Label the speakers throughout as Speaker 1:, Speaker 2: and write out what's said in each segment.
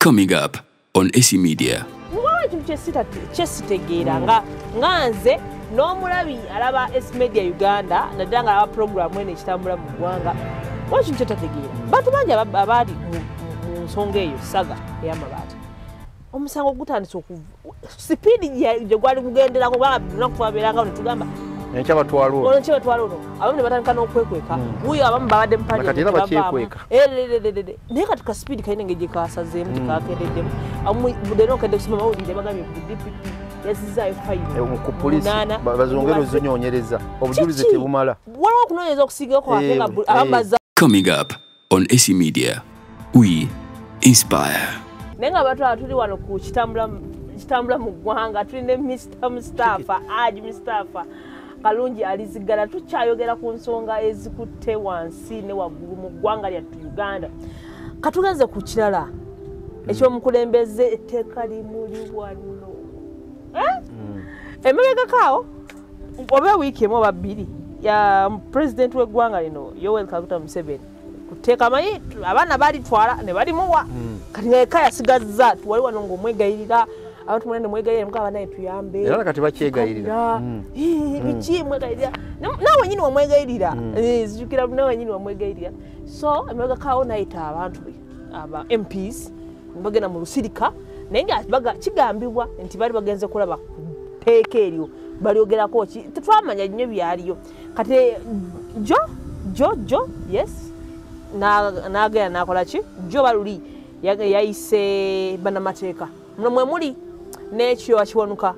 Speaker 1: Coming up on AC Media.
Speaker 2: Nganze n'omulabi alaba AC Media Uganda naddanga alaba program ene Ekitambula mu Ggwanga waki nkyetategeera bantu bangi abaali mu nsonga eyo saga ey'amabaati omusango gutandise sipiidi gye gwali gugenderako nakufabeeranga ne tugamba
Speaker 3: Nchabatwalo
Speaker 2: abamu ne batandika n'okwekweka wuyo abamu babadde mupaliamenti naye kati ka sipiidi kalina engeri gye kasazeemu tekakendeddemu leero okedde kusoma mawulire bagambye DPP yazizaayo fayiro
Speaker 3: ku poliisi bazongera ozinyonyereza obujulizi tebumala
Speaker 2: waliwo okunoonyereza okusiigako kwate nga ababaza.
Speaker 1: Coming up on AC Media, we inspire.
Speaker 2: Naye nga batwala tuli wano ku kitambula mu ggwanga tuli ne MUSTAFA HAJJI MUSTAFA kalungi alizigala tukyayogera ku nsonga ezikutte wansi ne waggulu mu ggwanga lyattu Uganda katugenze ku kirala ekyomukulembeze Teeka limuli wano emabega kaawo oba wiiki emu oba bbiri ya pulezidenti w'eggwanga lino Yoweri Kaguta Museveni kuteeka amanyi abaana balitwala ne balimuwa kati ngaeka yasigazza tuwali wano ng'omwegayirira abantu mwene mwegayirira mukaba naye tuyambe
Speaker 3: era kati bakyegayirira
Speaker 2: biki mwegayirira nawe nyini wamwegayirira zijukira nawe nyini wamwegayirira so emabega kaawo nayita abantu aba MPs bagenda mu lusirika naye nga kigambibwa nti bali bagenze kulaba Teeka eryo balyogerako ki tetwamanya nnyo byaliyo kati jo yes n'agenda n'akola ki jo baluli yayise bannamateeka muno mwe muli n'ekyo akiwanuka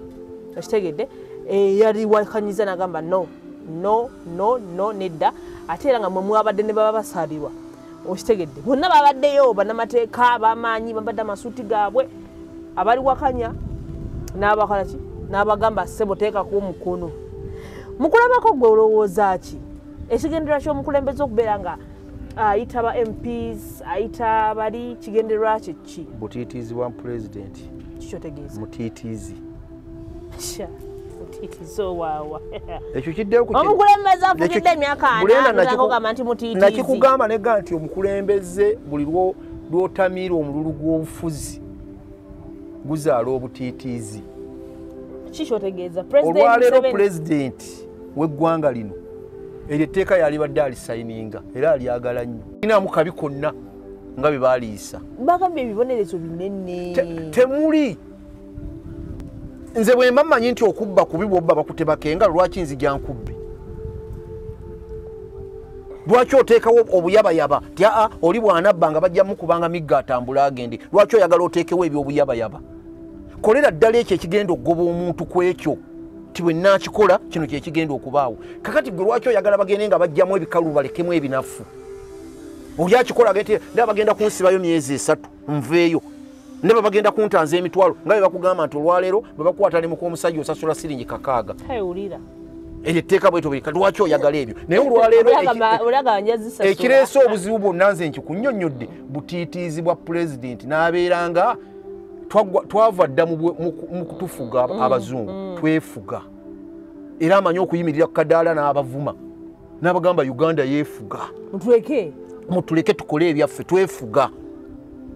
Speaker 2: akitegedde yali wakanyiza n'agamba no nedda ate era nga mwe mwabadde ne baba basaalirwa okitegedde bonna babaddeyo bannamateeka bamaanyi babadde amasuuti gaabwe abali wakanya n'abakola ki n'abagamba ssebo teekako omukono mukulabako gwe olowooza ki ekigendererwa ky'omukulembeze okubeera nga ayita ba MPs ayita bali kigendererwa kye ki
Speaker 3: butiitiizi wa pulezidenti
Speaker 2: kikyotegeeza
Speaker 3: mutiitiizi
Speaker 2: mutiitiizi owaawa
Speaker 3: ekyo kiddeyo
Speaker 2: omukulembeze afugidde emyaka 4 ng'ogamba nti mutiitiizi
Speaker 3: nakikugamba nega nti omukulembeze buli lw'otamiira omululu gw'obufuzi guzaala obutiitiizi
Speaker 2: kikyotegeeza
Speaker 3: olwaleero pulezidenti w'eggwanga lino eryo etteeka yali badde alisayininga era alyagala nnyo inamu kabi konna nga bye baaliisa
Speaker 2: bagambye ebibonerezo binene
Speaker 3: temuli nze bwe mba mmanyi nti okubba kubi bw'obba bakutebakenga lwaki nzija nkubbe lwaki oteekawo obuyabayaba ti aa oli bw'anabba nga bajja mukubanga migga atambula agende lwaki oyagala oteekewo ebyobuyabayaba kolera ddala ekyo ekigenda okugoba omuntu ku ekyo ti bwe nakikola kino kyekigenda okubaawo kakati gwe lwaki oyagala bagende nga bajjamu ebikalu balekemu ebinafu oli akikola ndaba bagenda kunsibayo myezi 3 nveeyo ndaba bagenda kuntanza emitwalo nga bwe bakugamba nti olwaleero bwe bakwata ne muk'omusajja osasula siringi 600
Speaker 2: ewulira
Speaker 3: eryo etteeka bwetyo buli kati lwaki oyagala ebyo naye olwaleero ekireese obuzibu bwonna nze nkikunnyonnyodde butiitiizi bwa pulezidenti n'abeeranga twava dda mu kutufuga abazungu twefuga era amanyi okuyimirira ku kadaala n'abavuma n'abagamba Uganda yeefuga mutuleke tukole ebyaffe twefuga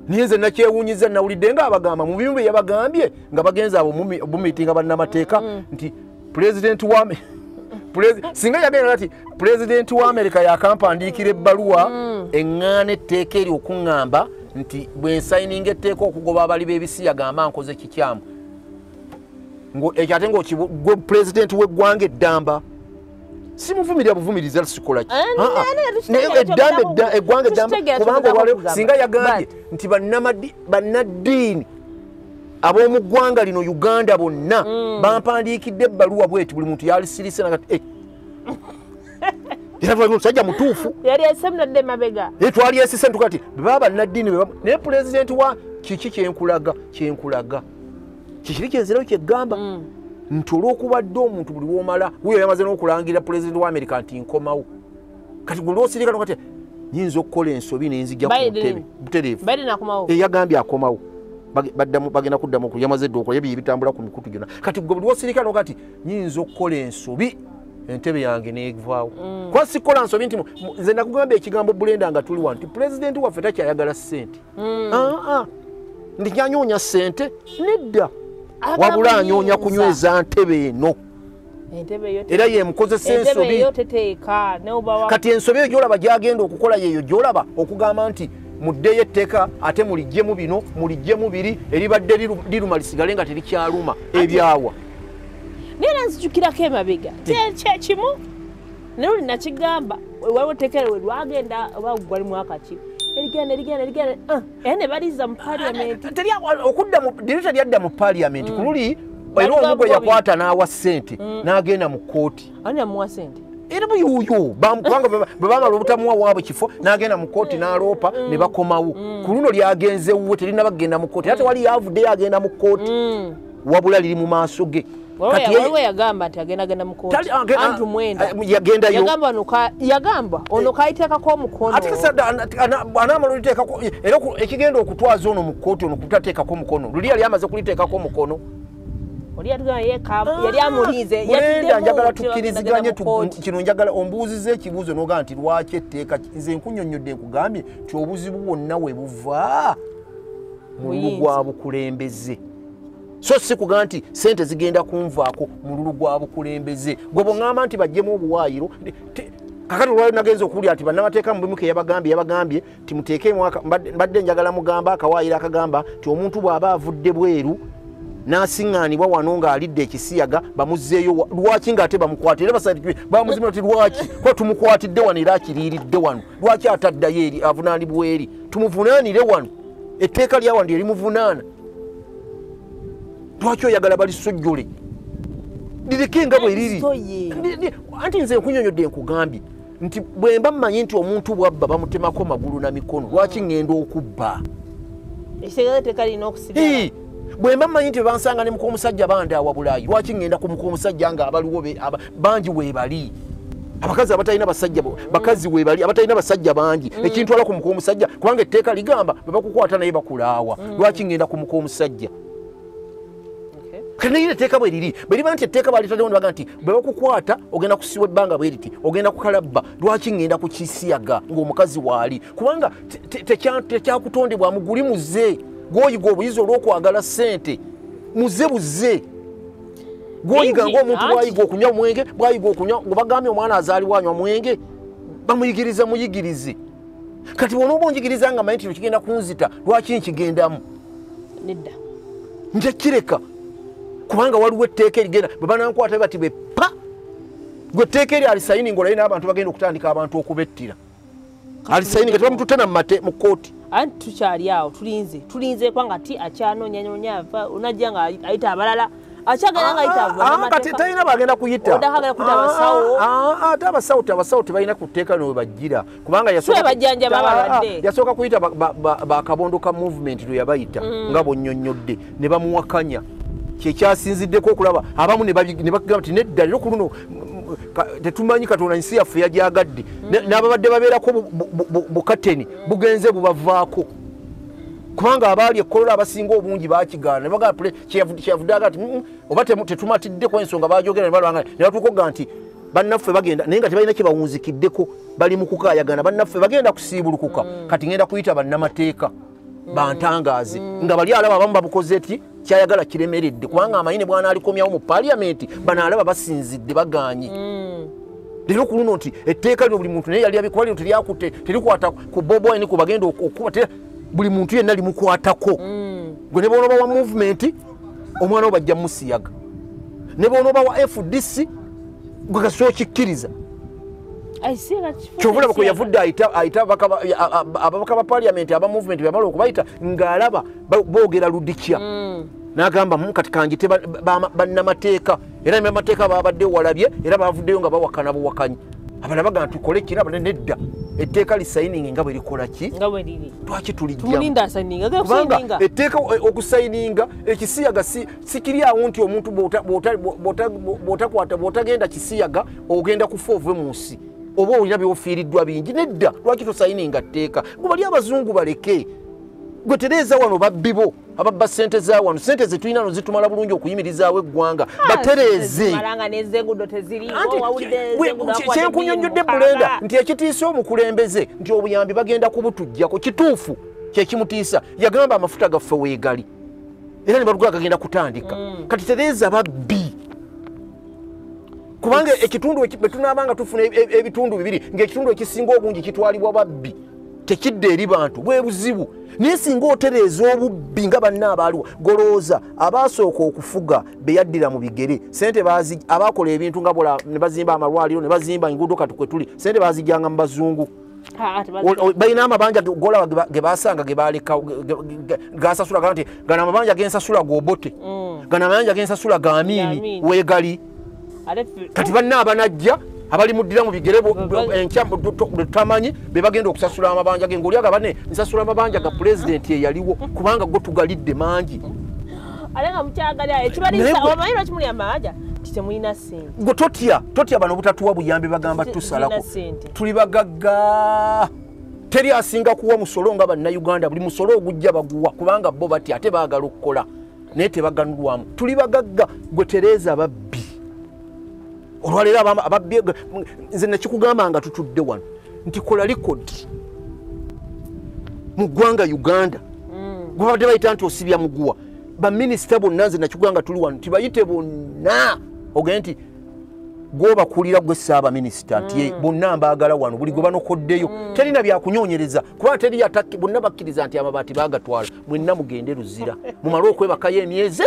Speaker 3: naye nze nakyewuunyiza nawulidde nga abagamba mu bimu bye yabagambye nga bagenza abo bumiitinga bannamateeka nti pulezidenti wa singa yagenda ati pulezidenti wa Amerika yakampandiikira ebbaluwa eŋŋaana etteeka eri okuŋŋamba nti bwe nsayininga etteeka okugoba abali b'Ebisiyaga gamba nkoze kikyamu ekyo ate ng'ogwe pulezidenti w'eggwanga eddamba simuvumirira buvumiriza sikola ki eggwanga eddamba kubanga olwaleero singa yagambye nti bannaddiini ab'omu ggwanga lino Uganda bonna bampandiikidde ebbaluwa bweti buli muntu yalisirise nagati era musajja mutuufu
Speaker 2: yali esemnadde mabega
Speaker 3: twali esise ntukati baba bannaddiini naye pulezidenti wa kiki kyenkulaga kikiri kyenzirayo kyeggamba nti olw'okubadde omuntu buli w'omala wuyo yamaze n'okulangira pulezidenti wa Amerika nti nkomawo kati gwe lw'osirika nokati nyinza okukola ensobi nenzija ku ntebe butereevu yagambye akomawo bagenda kuddamu yamaze dda okola ebyo ebitambula ku mikutu gyonna kati gwe buli w'osirika nokati nyinza okukola ensobi entebe yange neevaawo kwa sikola nsobi nti nze nakugamba ekigambo Bulenda nga tuli wano nti pulezidenti waffe takyayagala ssente ndi anyonya ssente nedda wabula anyonya kunyweza ntebe eno era yemukozesa ensobi kati ensobi eyo gyolaba gyagenda okukola yeyo gyolaba okugamba nti muddeyo etteeka ate mulijjemu bino mulijjemu biri eribadde liruma lisigale nga terikyaluma ebyawa
Speaker 2: nera nzijukirako emabega kyekimu naye oli nakigamba waliwo ttekere we lwagenda oba gwali mwaka ki erigenda era ne baliza mu paliamenti
Speaker 3: okudda teryadda mu paliamenti ku luli era omugwe yakwata n'awa ssente n'agenda mu kkooti
Speaker 2: ani amuwa ssente
Speaker 3: era buyuuyo kubanga bwe bamala obutamuwa waabwe kifo n'agenda mu kkooti n'aloopa ne bakomawo ku luno lyagenze wuwe terina bagenda mu kkooti ate wali yavuddeyo agenda mu kkooti wabula liri mu maaso ge
Speaker 2: waliwo yagamba nti agenda mu kkooti antu mwenda yagamba ono kayiteekako omukono
Speaker 3: ate anaamala oliteekako era ekigenda okutwaza ono mu kkooti ono kutateekako omukono luli yali amaze kuliteekako omukono
Speaker 2: yali amulize
Speaker 3: njagala tukkiriziganye kino njagala ombuuziza ekibuuzo n'ogamba nti lwaki etteeka nze nkunyonnyodde nkugambye nti obuzibu bwonna we buva mu lulu gwa bukulembeze so si kugamba nti ssente zigenda kunvaako mu lulu gwa bukulembeze gwe bw'oŋŋamba nti bajjemu obuwaayiro kakati olwali nagenza okuwulira nti bannamateeka mu bimuke yabagambye ti muteeke mbadde njagala mugamba akawaayiro akagamba nti omuntu bw'aba avudde bweru n'asiŋŋaanibwa wano ng'alidde ekisiyaga bamuzzeeyo lwaki ng'ate bamukwatira era basajja bamuzimira ti lwaki kuba tumukwatidde wano era akiriiridde wano lwaki ataddayo eri avunaanibwa eri tumuvunaanire wano etteeka lya wano lyerimuvunaana lwaki oyagala balisojjole lireke nga bwe liri anti nze nkunyonyodde nkugambye nti bwe mba mmanyi nti omuntu bwabba bamutemako magulu na mikono lwaki ŋŋenda okubba
Speaker 2: etteeka lirina okusigala
Speaker 3: bwe mba mmanyi nti bebansanga ne mukomusajja bandaawa Bulaayi lwaki ŋŋenda ku mukomusajja nga abaliwo bangi weebali abakazi abatalina basajja bakazi weebali abatalina basajja bangi ekintwala ku mukomusajja kubanga etteeka ligamba bwe bakukwata naye bakulaawa lwaki ŋŋenda ku mukomusajja kanaye etteeka bwe liri bwe liba nti etteeka balitaddewo ne baga nti bwe bakukwata ogenda kusiwa ebbanga bwe riti ogenda kukalabba lwaki ŋŋenda ku kisiyaga ng'omukazi waali kubanga tekyakutondebwa muguli muze gwoyiga obuyizi olw'okwagala ssente muze buze gwoyiga ng'omuntu bwayiga okunywa omwenge bwayiga okunywa nga bagambye omwana azaalibwa anywa mwenge bamuyigiriza muyigirize kati bw'onooba onjigiriza nga manyi nti kigenda kunzita lwaki nkigendamu
Speaker 2: nedda
Speaker 3: nja kireka kubanga waliwo etteeka erigenda bwe banankwata bati bwe pa gwe etteeka eri alisayininga olaye n'abantu bagenda okutandika abantu okubettira alisayininga tebamututana mu kkooti
Speaker 2: anti tukyali awo tulinze kwanga ti akyanonyanyonya ava onajja nga ayita abalala akyagala nga ayita
Speaker 3: kati talina bagenda kuyita ate abasawo tebalina kuteeka nwe bajjira kubanga yasooka kuyita bakabondo ka movement lwe yabayita nga bonyonyodde ne bamuwakanya kyekyasinziddeko okulaba abamu ne bagamba nti nedda lero ku luno tetumanyi Katonda nsi yaffe yagyagadde n'ababadde babeerako bukateni bugenze bubavaako kubanga abaali ekkolola abasinga obungi bakigaana ne bagamba kyeyavudde aga nti oba tetumatiddeko ensonga bagyogera ne balwanga ne batuuka okuga nti bannaffe bagenda naye nga tebalina kye bawunzikiddeko bali mu kukaayagana bannaffe bagenda kusiibulukuka kati ngenda kuyita bannamateeka bantangaaze nga bali alaba abamu babukoze eti kyayagala kiremeredde kubanga amayine bwana alikomyawo mu paliamenti banaalaba basinzidde baganye lero ku luno nti etteeka lino buli muntu naye yali abikuba lino teryakutte terikwata ku Bobi Wine ku bagenda okuba buli muntu yenna limukwatako gwe ne bonoba wa movement omwana wo bajja musiyaga ne bonoba wa FDC gwe gasookikkiriza kyovulaba kwe yavudde ayita ababaka ba paliamenti aba movement bamala okubayita ng'alaba boogera ludikya n'agamba kati kangite bannamateeka era bannamateeka babadde walabye era bavuddeyo nga bawakana buwakanyi abala bagamba tukole kira abala nedda etteeka lisayininga nga bwe likola ki lwaki tulijjamubanga etteeka okusayininga ekisiyaga sikiri awo nti omuntu bw'otagenda kisiyaga ogenda kufa ove mu nsi oba olina byofiiriddwa bingi nedda lwaki tosayininga tteeka gwe bali abazungu baleke gwe tereeza wano babbibo ababba ssente za wano ssente zetulina no zitumala bulungi okuyimirizaawo eggwanga batereeze kyenkunyonnyodde Bulenda nti ekitiisa omukulembeze nti obuyambi bagenda kubutuggyako kituufu kye kimutiisa yagamba amafuta gaffe weegali era ne balugula gagenda kutandika kati tereeza babbi kubanga ekitundu bwe tunaabanga tufuna ebitundu bibiri ng'ekitundu ekisinga obungi kitwalibwa babbi tekidde eri bantu bwe buzibu naye singa otereeza obubbi nga banna abaaliwo golooza abaasooka okufuga be yaddira mu bigere sente abaakola ebintu nga bola ne bazimba amalwaliro ne bazimba enguudo kati kwe tuli sente baazijjanga mu bazungu balina amabanja golaba ge baasanga ge baaleka gasasula gaa nti gano amabanja gensasula gobote gano amabanja gensasula gaamiini weegali kati banna abanajja abali muddira mu bigere enkya tamanyi be bagenda okusasula amabanja ge ng'oli agabane nsasula amabanja ga pulezidenti eyaliwo kubanga go tugalidde mangi
Speaker 2: alenga mukyagalya ekibalisa omanyi kimuli amabanja kitemulina ssente
Speaker 3: gwe totya bano obutatuwa buyambi bagamba tusalako tuli bagagga teri asinga kuwa musolo nga bannayuganda buli musolo ogujja baguwa kubanga bo bati ate baagala okukola naye tebaganulwamu tuli bagagga gwe tereeza babbi olwaleero ababbi nze nakikugamba nga tutudde wano nti kola likodi mu ggwanga Uganda gwe babadde bayita nti osibya muguwa baminisita bonna nze nakikugamba tuli wano tibayite bonna ogende nti gwobakulira gwe Ssaabaminisita nti bonna mbaagala wano buli gwe banokoddeyo terina byakunyonyereza kuba teri yataki bonna bakkiriza nti amabaati baagatwala mwenna mugende luzira mumale okwebakayo emyezi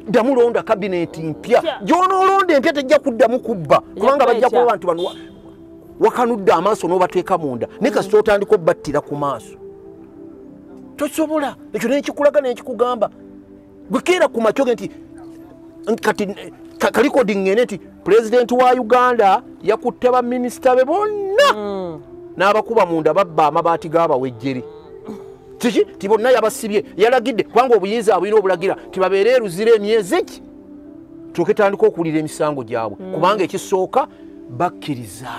Speaker 3: damulonda kabineti mpya gyonoolonda empya tejja kuddamu kubba kubanga bajja kuba abantu bano wakanudde amaaso n'obateeka munda naye kasita otandika obbattira ku maaso tosobola ekyo nekikulaga nekikugamba gwe keera ku makyoge nti kati kalikodi ngene nti pulezidenti wa Uganda yakutte baminisita be bonna n'abakuba munda babba amabaati g'abawejjeri kiki ti bonna yabasibye yalagidde kubanga obuyinza abulina obulagira tibabeere eruzira emyezi ki tuketandika okuwulira emisango gyabwe kubanga ekisooka bakkiriza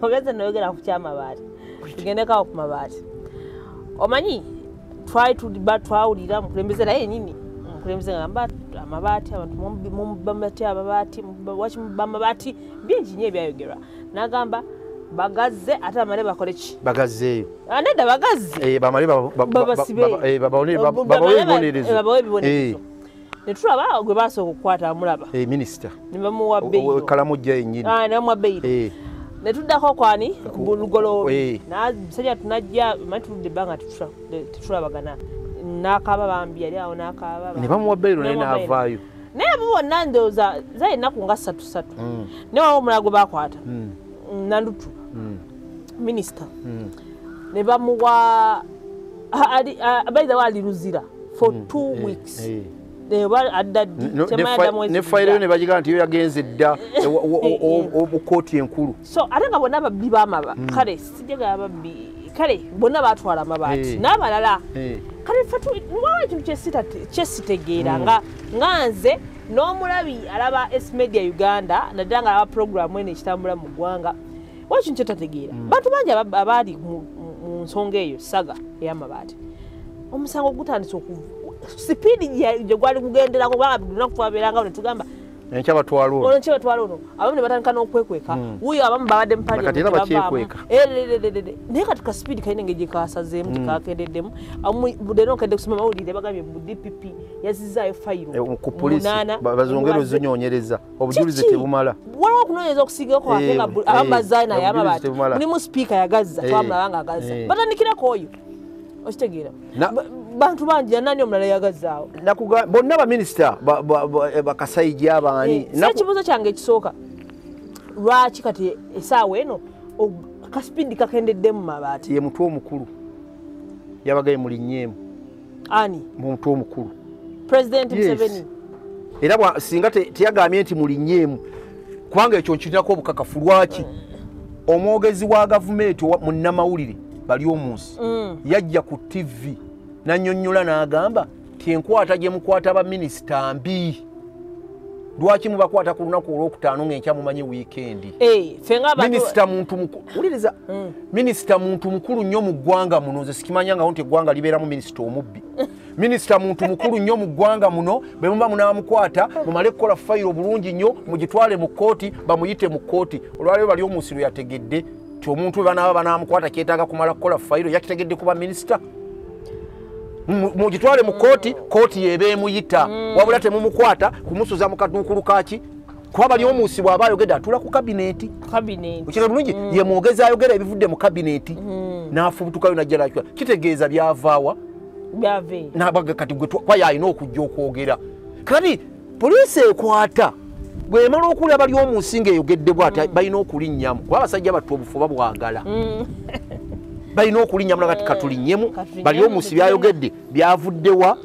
Speaker 2: ogenze noyogera ku kyamabaati tugendekawo ku mabaati omanyi twawulira mukulembeze naye nyini mukulembeze ngamba amabaati abantu bamabaati bingi nnyo ebyayogerwa n'agamba bagazze ate bamale bakole ki
Speaker 3: bagazzeeyo
Speaker 2: nedda bagazze
Speaker 3: bamale babawe ebibonerezo
Speaker 2: netulaba gwe basooka okukwata amulaba
Speaker 3: minisita
Speaker 2: nebamuwa beyiro
Speaker 3: kalamujja yennyini
Speaker 2: nebamuwa beyiro netuddako kwani lugoloobi musajja tunajja manyi tuludde ebbanga tetulabagana n'akaaba bambi yali awo n'akaaba
Speaker 3: ne bamuwa beyiro naye n'avaayo
Speaker 2: naye abo bonna ndowooza za ennaku nga 3 naye wawo omulala gwe bakwata nandutu minisita ne bamuwa bayizawo ali luzira for 2 weeks
Speaker 3: ne fayiro ne bagiga nti yo yagenze dda obukooti enkulu
Speaker 2: so ate nga bonna babbi bamaba kale sijagala babbi kale bonna batwala amabaati n'abalala kale wawa ekintu kyesitegeera nga nze n'omulabi alaba S-Media Uganda naddala nga alaba programu eno ekitambula mu ggwanga wa ekintu kyetategeera bantu bangi abaali mu nsonga eyo saga ey'amabaati omusango gutandise sipiidi gye gwali kugenderako kubanga lunaku twabeeranga netugamba
Speaker 3: enkya batwala
Speaker 2: ono abamu ne batandika n'okwekweka wuyo abamu babadde mu
Speaker 3: parliament
Speaker 2: naye kati ka sipiidi kalina engeri gyekasazeemu tekakendeddemu lero nkedde kusoma mawulire bagambye mu DPP yazizaayo fayiro
Speaker 3: ku polisi bazongera ozinyonyereza obujulizi tebumala
Speaker 2: waliwo okunoonyereza okusiigako ate nga abamu bazaayo naye amabaati mulimu sipiika yagazza twamulabanga agazza batandikirako oyo okitegeera bantu bangi nani omulala yagazzaawo
Speaker 3: bonna baminisita bakasayija abaani
Speaker 2: ekibuuzo kyange ekisooka lwaki kati essaawa eno kasipidi kakendeddemu mabaati
Speaker 3: ye mutwe omukulu yabagaye mulinnyeemu
Speaker 2: ani
Speaker 3: mutwe omukulu
Speaker 2: President Museveni
Speaker 3: era singa teyagambye nti mulinnyeemu kubanga ekyo nkirinako obukakafu lwaki omwogezi wa gavumenti munnamawulire bali omunsi yajja ku TV nannyonnyola n'agamba ti enkwata gye mukwata baminisita mbi lwaki mubakwata ku lunaku olwokutaano ng'enkya mumanyi wiikendi minisita muntu mukulu wuliriza minisita muntu mukulu nnyo mu ggwanga muno nze sikimanyangawo nti eggwanga libeeramu minisita omubbi minisita muntu mukulu nnyo mu ggwanga muno bwe muba munaamukwata mumale kukola fayiro bulungi nnyo mugitwale mu kkooti bamuyite mu kkooti olwaleero bali omunsi lwe yategedde ti omuntu banaba banamukwata kyetaaga kumala kukola fayiro yakitegedde kuba minisita mugitwale mu kooti yebeemuyita wabula temumukwata kumusuza mu kaduukulu kaki kuba bali omuusi bw'aba ayogedde atula ku kabineti okira bulungi ye mwogezi ayogera ebivudde mu kabineti n'afubutukayo najjalakyo kitegeeza byavaawa n'abaga kati gwe kwaye alina okujja okwogera kati poliisi ekwata bw'emala okuwulira bali omuusi ng'eyogedde bw'ati balina okulinnyamu kuba abasajja battu obufuba bwagala balina okulinnyamu nakati katulinnyemu bali omuusi byayogedde byavuddewa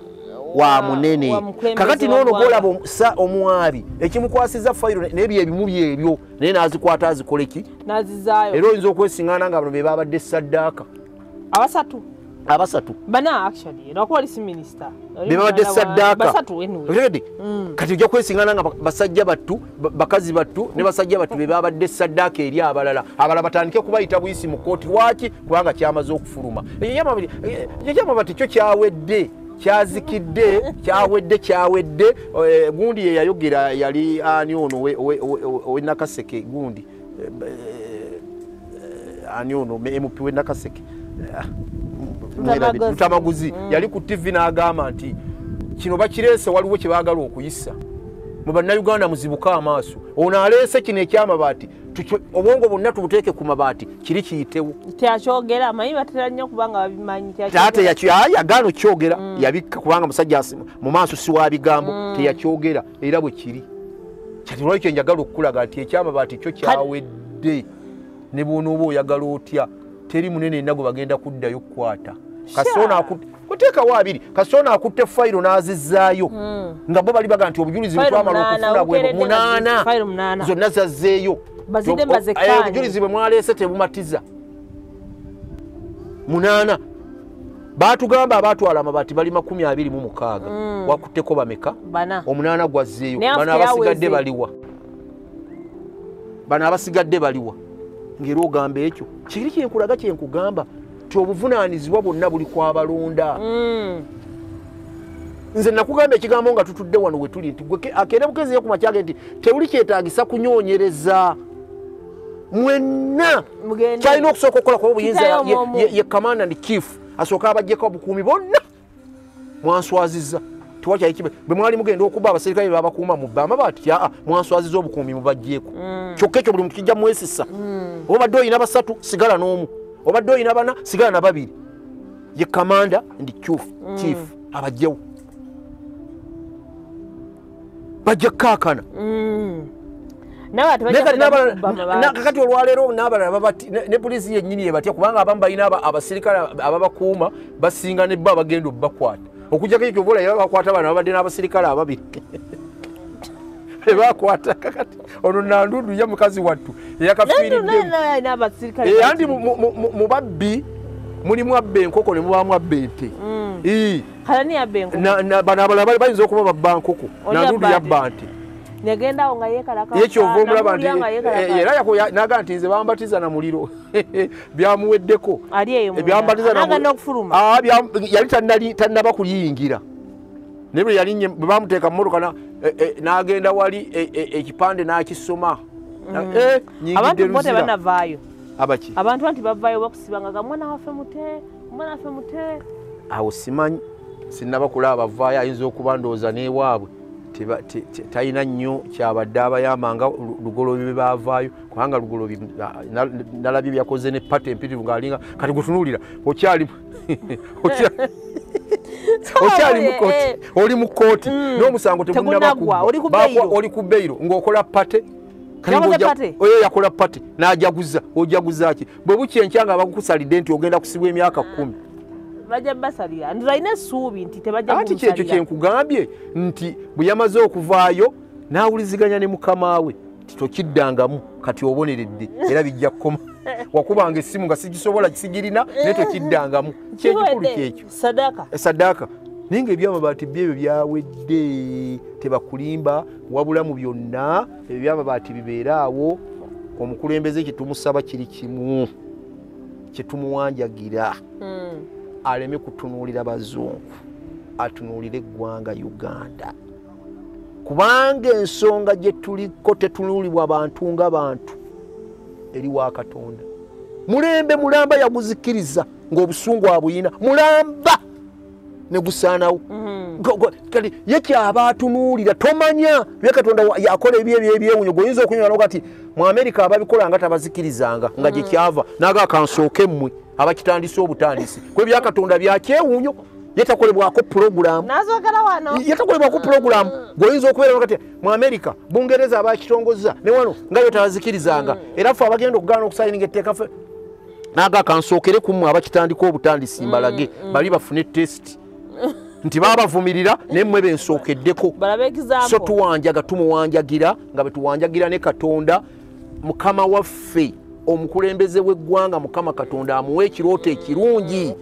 Speaker 3: wa munene kakati noono golaba omwabi ekimukwasiza fayiro n'ebyo ebimuli ebyo naye n'azikwata azikoleki era oyinza okwesiŋŋaana nga bano be babadde saddaaka abasatu
Speaker 2: bana actually nakuba si minister
Speaker 3: bebabadde saddaaka kati ojja kwesiŋŋaana nga basajja battu bakazi battu ne basajja battu be babadde saddaaka eri abalala batandike kubayita buyisi mu kooti lwaki kubanga kyamaze okufuluma ekyamabati kyo kyawedde kyazikidde kyawedde gundi ye yayogera yali ani ono w'Nakaseke gundi ani ono MP w'Nakaseke Mutamaguzi yali ku TV n'agamba nti kino bakireese waliwo kye baagala okuyisa mu bannayuganda muzibuka amaaso ono aleese kino ekyamabaati obwongo bwonna tubuteeke ku mabaati kiri kiyitewo
Speaker 2: teyakyogera amanyi batera nnyo kubanga babimanyi
Speaker 3: ate yagaana okyogera yabikka kubanga musajja mu maaso si wa bigambo teyakyogera era bwe kiri kati lwakyo njagala okukulaga nti ekyamabaati kyo kyawedde ne bw'onooba oyagala otya teri munene ennago bagenda kuddayo kukwata kasona kuteekawo abiri kasona akutte fayiro n'azizzaayo nga bo bali baga nti obujulizi bwetwamala okufuna bwe 8 zonna zazzeeyo obujulizi bwe mwaleese tebumatiza 8 baatugamba abaatwala amabaati bali 26 wakutteko bameka 8 gwazzeeyo bano abasigadde baliwa ngera ogamba ekyo kiri kyenkulaga kyenkugamba ti obuvunaanyizibwa bwonna buli kwabalonda nze nakugamba ekigambo nga tutudde wano we tuli nti akere bukezi ku makyage nti tewuli kyetaagisa kunyoonyereza mwenna kyalina okusooka okukola kuba obuyinza ye commander and chief asooka abajjeko obukuumi bonna mwanswazizza tiwakyayikibe bwe mwali mugenda okuba abaserikale babakuuma mu amabaati mwanswaziza obukuumi mubajjeeko kyokka ekyo buli muntu kijja mwesisa obadde oyina 3 sigala n'omu obadde oyina 4 sigala na 2 ye commander and chief abajjewo bajja kaakana kakati olwaleero n'abalala ne poliisi yennyini yebatya kubanga abamu balina abaserikale ababakuuma basinga ne bo abagenda obbakwata okujjako ekyo bola era bakwata bana babadde n'abaserikale ababiri bakwata kakati ono Nandundu ya mukazi wattu eyakafiiriddeyandi mu babbi mulimu abba enkoko ne mubaamu abba ente bano abalala bayinza okuba babba nkoko Nandundu yabba nte yekyova omulaba nti era naga nti nze bambatiza na muliro byamuweddeko yali tannaba kuliyingira naye bwe yalinye bwe bamuteeka mu motoka n'agenda wali ekipande n'akisoma
Speaker 2: abantu bo tebanavaayo
Speaker 3: abaki
Speaker 2: abantu anti bavaayo bakusibanga mwana waffe mute
Speaker 3: awo simanyi sinnaba kulaba bavaayo ayinza okuba ndowooza n'ewaabwe talina nnyo kyabadde abayambanga lugolobi bwe baavaayo kubanga lugolobi nalabye byakoze ne pata empitirivu ng'alinga kati gutunuulira okyali mukooti oli mu kooti n'omusango tegunnabagwa oli ku beyiro ng'okola pate yakola pate n'ajaguza ojaguza ki bwe bukyenkya nga bakusalidde nti ogenda kusibwa emyaka 10
Speaker 2: bajja basalira ndiraine essuubi nti tebajja
Speaker 3: ati kyekyo kyenkugambye nti bwe yamaze okuvaayo n'awuliziganya ne mukama we titokiddangamu kati oboneredde era bijja kkoma wakubanga essimu nga sigisobola sigirina naye tokiddangamu kyekikulu kyekyo saddaaka naye ng'ebyamabaati byebyo byawedde tebakulimba wabula mu byonna ebyamabaati bibeeraawo omukulembeze kyetumusaba kiri kimu kyetumuwanjagira aleme kutunuulira bazungu atunuulire eggwanga Uganda kubanga ensonga gye tuliko tetunuulibwa bantu nga bantu eri wa Katonda mulembe mulamba yaguzikiriza ng'obusungu abuyina mulamba ne gusaanawo kati yekyaba atunuulira tomanya bye Katonda yakola ebyewunyo goyinza okunywa kati mu Amerika ababikola nga tabazikirizanga nga gye kyava naga kansooke mmwe abakitandise obutandisi kwe bya Katonda byakyewunyo yetakolebwako program yetakolebwako program goyinza okubeera kati mu Amerika Bungereza abakitongoza ne wano nga yo tabazikirizanga era ffe abagenda okugaana okusayininga etteeka ffe naga kansookere kummwe abakitandika obutandisi mbalage bali bafune test nti babavumirira nemmwe bensookeddeko so tuwanjaga tumuwanjagira nga betuwanjagira ne Katonda Mukama waffe omukulembeze w'eggwanga Mukama Katonda amuwe ekirooto ekirungi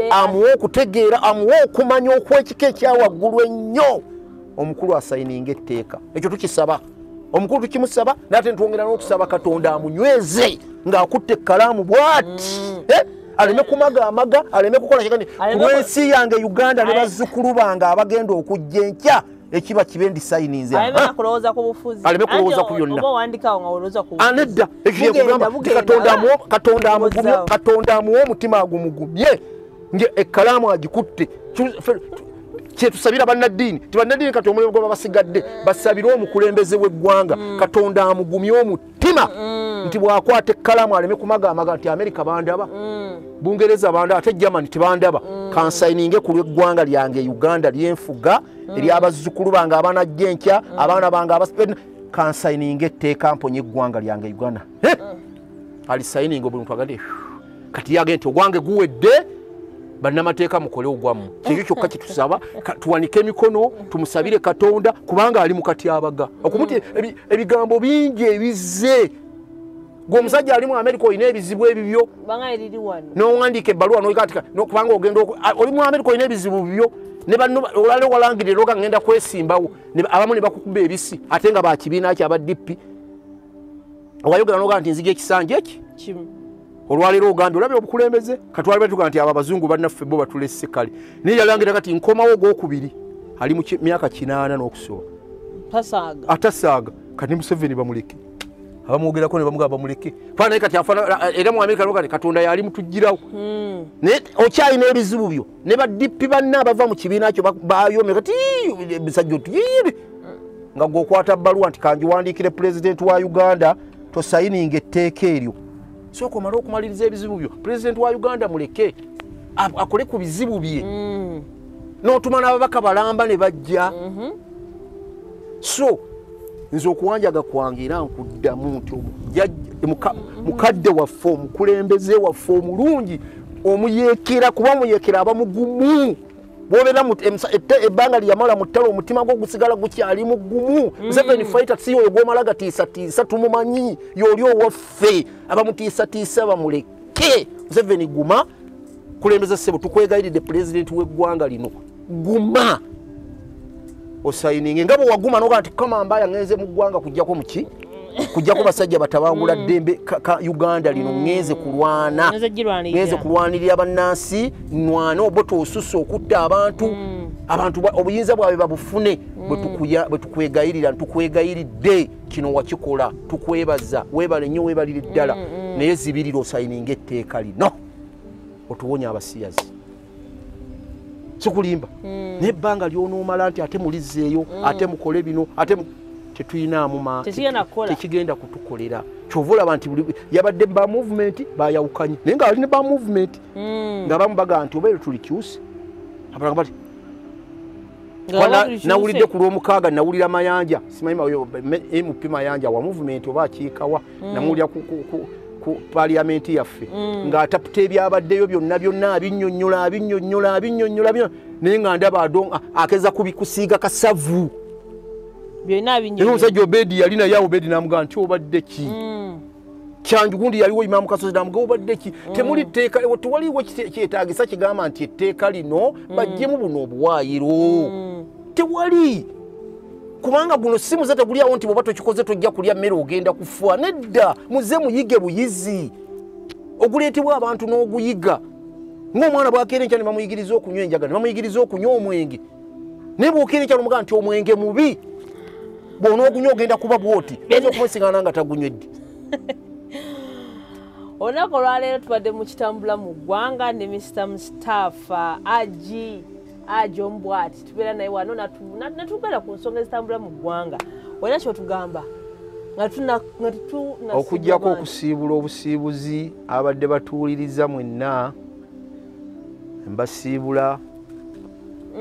Speaker 3: amuwe okutegeera amuwe okumanya okwekika ekyawaggulu ennyo omukulu asayininga etteeka ekyo tukisaba omukulu tukimusaba nate ntwongera n'okusaba Katonda amunyweze ng'akutte ekkalaamu bw'ati aleme kumaga amaga aleme kukola kyekandi kulwensi yange Uganda ne bazzukulu bange abagenda okujja enkya ekiba kibendi sayininze
Speaker 2: aleme kulowooza ku bufuzi
Speaker 3: aleme kulowooza ku byonna
Speaker 2: oba wandikawo nga olowooza ku bufuzi
Speaker 3: anedda ekyo kugamba Katonda amuwe omutima agumugumye nge ekkalaamu agikutte kyetusabira bannaddiini tibannaddiini kati omulimu gwe babasigadde basabire omukulembeze w'eggwanga Katonda amugumye omutima nti bwakwata ekkalaamu aleme kumaga amaga nti Amerika bandaba Bungereza bandaba ate Germany tebandaba kansayininge ku lw'eggwanga lyange Uganda lyenfuga eri abazzukulu bange abanajja enkya abaana bange abasipena kansayininge etteeka mponye eggwanga lyange Uganda alisayininga buli muntu agende kati yage nti ogwange guwedde bannamateeka mukole ogwamu kiri kyokka kitusaba tuwanike emikono tumusabire Katonda kubanga ali mu katyabaga okumuti ebigambo bingi ebizze gwomusajja ali mu Amerika olina ebizibu ebibyo n'owandiika ebbaluwa n'oyikatika kubanga ogenda oli mu Amerika olina ebizibu bibyo ne banno olale walangirira oga ngenda kwesimbawo abamu ne bakukuba ebisi ate nga bakibiina kyaba DP owayogera n'oga nti nzija ekisanja eki olwaleero ogambye olabye obukulembeze katwali batuga nti abo abazungu bannaffe bo batulesse kale naye yalangira kati nkomawo ogwokubiri ali mu myaka 8 n'okusoba atasaaga kati Museveni bamuleke abamwogerako ne bamugamba bamuleke fana naye kati afana era mu Amerika n'ogati Katonda yali mutugirawo ne okyalina ebizibu byo ne baddipi banna abava mu kibiina kyo bayome kati bisajja otuyiri nga gwokwata bbaluwa nti kanjiwandiikire Pulezidenti wa Uganda tosayininga etteeka eryo soko mara okumaliriza ebizibu byo President wa Uganda muleke akole ku bizibu bye n'otumana ababaka balamba ne bajja so nzo okuwanjaga kwange era nkuddamu nti mukadde waffe omukulembeze waffe omulungi omuyeekera kuba omuyekera abamugumu bwobeera ebbanga lyamala mu ttalo omutima gwo gusigala gukyali mugumu Museveni fighter si oyo gwomala gatiisatiisa tumumanyi y'oli owaffe abamutiisatiisa bamuleke Museveni guma kulembeza ssebo tukwegayiridde Pulezidenti w'eggwanga lino guma osayininge nga bwe waguma n'oga nti kamamba ngenze mu ggwanga kujjako muki kujjako basajja batabangula ddembe ka Uganda lino ngenze kulwana ngenze kulwanirira bannansi nwana oboto osusu okutta abantu obuyinza bwabe babufune bwe tukwegayirira tukwegayiridde kino wakikola tukwebaza webale nnyo webalire ddala naye zibirira osayininga etteeka lino otuwonya abasiyazi sikulimba nebbanga lyonoomala nti ate mulizzeeyo ate mukole bino ate tetuyinaamu tekigenda kutukolera kyova olaba nti yabadde ba movement bayawukanye naye nga ali ne ba movement nga bamu baga nti obeere tulikyuse abalanga bati nawulidde ku lw'omukaaga nawulira mayanja simanyi MP mayanja wa movement oba akiikawa namuwulira ku parliamenti yaffe ng'ataputa ebyabaddeyo byonna abinnyonnyola naye nga ndaba akeza kubikusiiga kasavu naye omusajja Obedi yali naye Obedi n'amugamba nti obadde ki kyanju gundi yaliwo Imaamu Kasozi n'amugamba obadde ki temuli tteeka tewaliwo kyetaagisa kigamba nti etteeka lino bajjemu buno obuwaayiro tewali kubanga guno si muze teguliawo nti bwoba tokikoze tojja kulya mmere ogenda kufa nedda muze muyige buyizi oguleetebwa abantu n'oguyiga ng'omwana bw'akeera enkya ne bamuyigiriza okunywa enjaga ne bamuyigiriza okunywa omwenge naye bw'okeera enkya n'omugamba nti omwenge mubi bw'onoogunywa ogenda kuba bw'oti oyinza okumwesigana nga tagunywedde
Speaker 2: Olunaku olwaleero tubadde mu kitambula mu ggwanga ne Mr. Mustafa HAJJI ombwati tubeera naye wano natubeera ku nsonga ezitambula mu ggwanga. Olina kyotugamba
Speaker 3: okujjako okusiibula obusiibuzi abadde batuwuliriza mwenna mbasiibula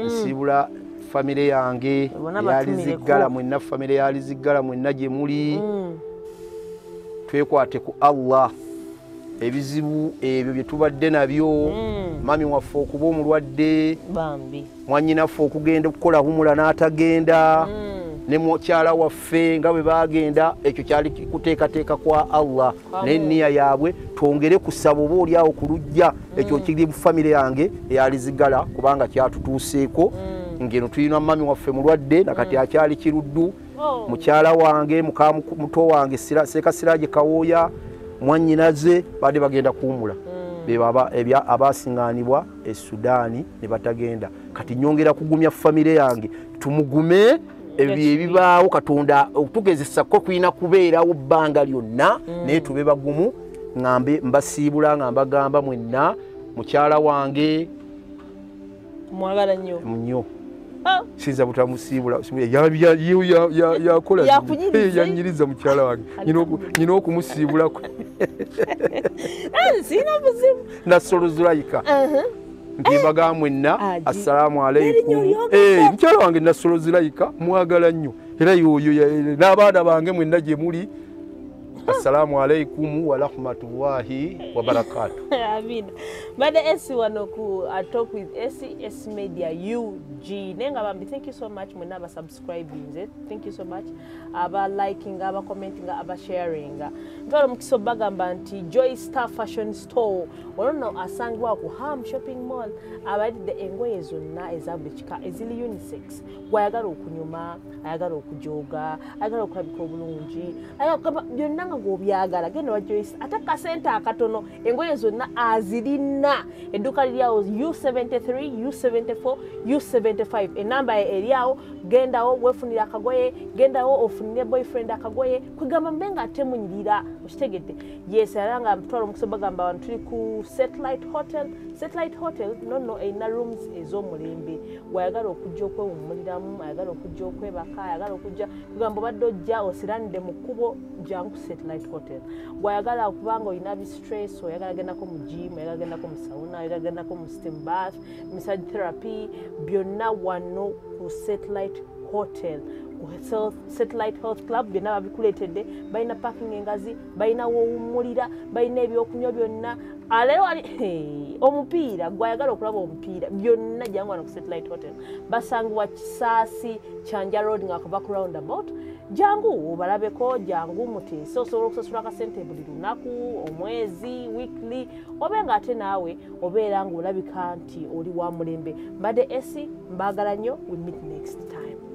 Speaker 3: nsiibula famire yange yaliziggala mwenna famire yaliziggala mwenna gye muli twekwate ku Allah ebizibu ebyo bye tubadde nabyo mami waffe okuba omulwadde mwannyinaffe okugenda okukola humula n'atagenda ne mukyala waffe nga bwe bagenda ekyo kyali kuteekateeka kwa Allah n'enniya yaabwe twongere kusaba oba oli awo ku lujja ekyo kiri mu famire yange eyalizigala kubanga kyatutuuseeko ngeno tulina mami waffe mulwadde nakati akyali kiruddu mukyala wange muto wange Seeka Siraje Kawooya mwannyinaze badde bagenda kuwumula beba abasiŋŋaanibwa e Sudaani ne batagenda kati nyongera kugumya famire yange tumugume ebibaawo Katonda okutugezesa ko kulina kubeerawo bbanga lyonna naye tube bagumu ŋŋambe mbasiibula nga mbagamba mwenna mukyala wange
Speaker 2: mwagala
Speaker 3: nnyo sinza butamusiibula yakola yanyiriza mukyala wange nyina okumusiibula Nassolo Zulaika ntibaga mwenna assalamu alaikum mukyala wange Nassolo Zulaika mwagala nnyo era yoyo n'abaana bange mwenna gye muli assalamu alaikum wa rahmatullahi wa barakatuh.
Speaker 2: Amin. Bade esi wano ku talk with SES Media UG. Nenga bambi, thank you so much mwena aba subscribing. Thank you so much. Aba liking, aba commenting, aba sharing. Ntwala mukiso bagamba nti Joy Star Fashion Store. Wano asangwa ku Ham Shopping Mall. Abadde engoye zonna ezabulika ezili unisex. Wayagala okunyuma, ayagala okujoga, ayagala okulabika obulungi. Ayagala byonna gobyagala genda wa Joyce ataka sente akatono engoye zonna azirina edduka lyawo U73 U74 U75 enamba eriawo gendawo wefunira akagoye gendawo ofunire boyfriend akagoye kugamba mbenga atemunyirira ukitegedde yes aranga mtwalo mukisoba gamba abantu tuli ku Satellite Hotel no ina rooms ezomulembe wayagala okujja okwewummuliramu ayagala okujja okwebaka ayagala okujja kugamba badde ojja osiranide mu kkubo jangu Satellite Hotel. Wayagala kubanga olina bi stress, oyagala gendako mu gym, oyagala gendako mu sauna, oyagala gendako mu steam bath, massage therapy, byonna wano ku Satellite Hotel. Satellite Health Club byonna babikuleetedde, balina parking engazi, balina woowummulira, balina ebyokunywa byonna. Alero ali omupiira gwayagala okulaba omupiira byonna jangu wano ku Satellite Hotel. Basangibwa Kisaasi Kyanja Road nga kuva ku roundabout. Jangu obalabeko jangu muteese osobola okusasula akasente buli lunaku omwezi weekly obenga ate naawe obeera nga olabika nti oli wa mulembe mbadde esi mbaagala nnyo we meet next time.